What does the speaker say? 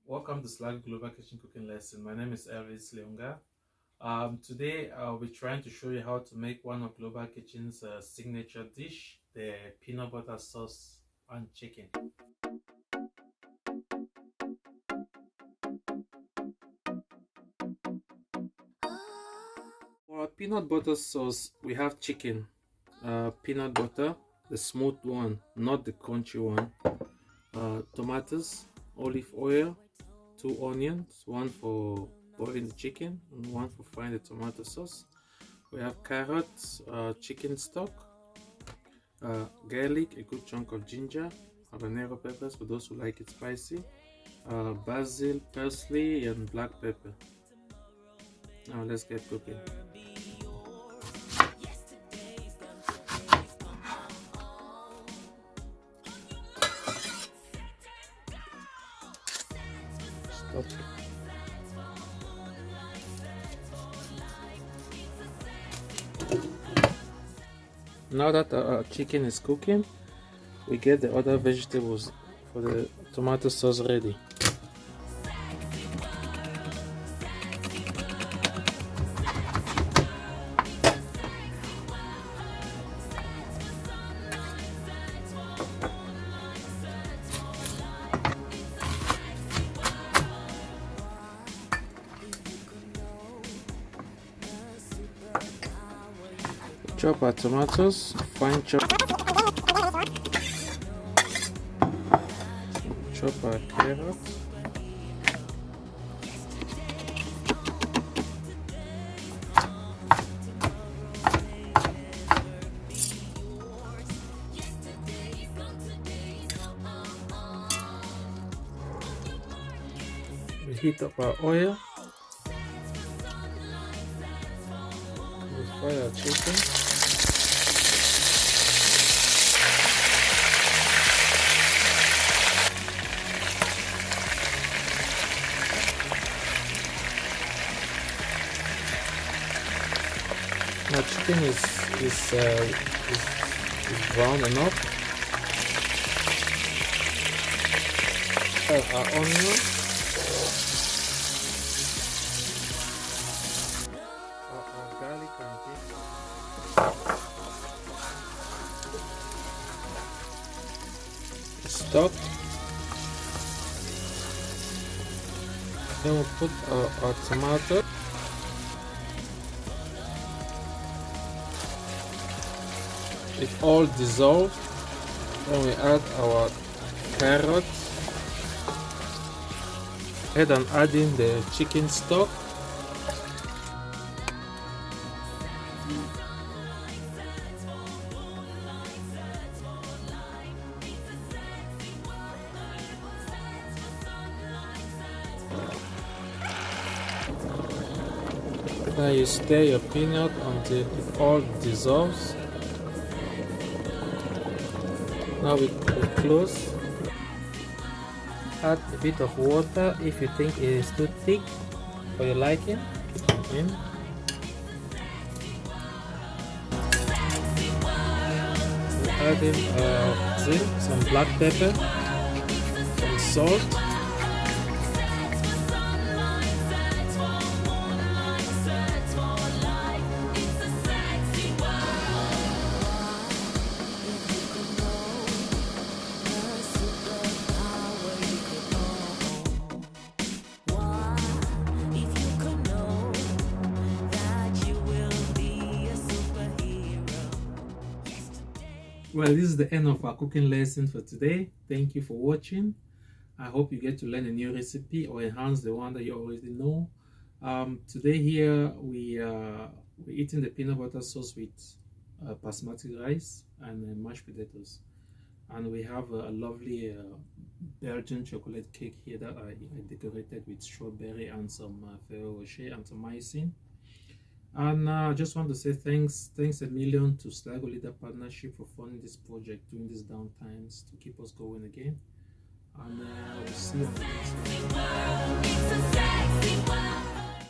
Welcome to Slack Global Kitchen Cooking Lesson. My name is Elvis Leonga. Today I'll be trying to show you how to make one of Global Kitchen's signature dish, the peanut butter sauce and chicken. For our peanut butter sauce, we have chicken, peanut butter, the smooth one, not the crunchy one, tomatoes, olive oil, 2 onions, one for boiling the chicken and one for frying the tomato sauce. We have carrots, chicken stock, garlic, a good chunk of ginger, habanero peppers for those who like it spicy, basil, parsley, and black pepper. Now let's get cooking. Stop. Now that our chicken is cooking, we get the other vegetables for the tomato sauce ready. Chop our tomatoes, fine chop. Chop our carrots. We heat up our oil. We fry our chicken. Now chicken is brown enough. Our onion, our garlic and ginger. Stock. Then we'll put our tomato. It all dissolved. Then we add our carrots. And I'm adding the chicken stock. Now you stir your peanut until it all dissolves. Now we close. Add a bit of water if you think it is too thick for your liking. In. We add in some black pepper, some salt. Well, this is the end of our cooking lesson for today. Thank you for watching. I hope you get to learn a new recipe or enhance the one that you already know. Today here we're eating the peanut butter sauce with basmati rice and mashed potatoes. And we have a lovely Belgian chocolate cake here that I decorated with strawberry and some Ferrero Rocher and some icing. And I just want to say thanks a million to Sligo Leader Partnership for funding this project during these down times to keep us going again. And we'll see you on the next one.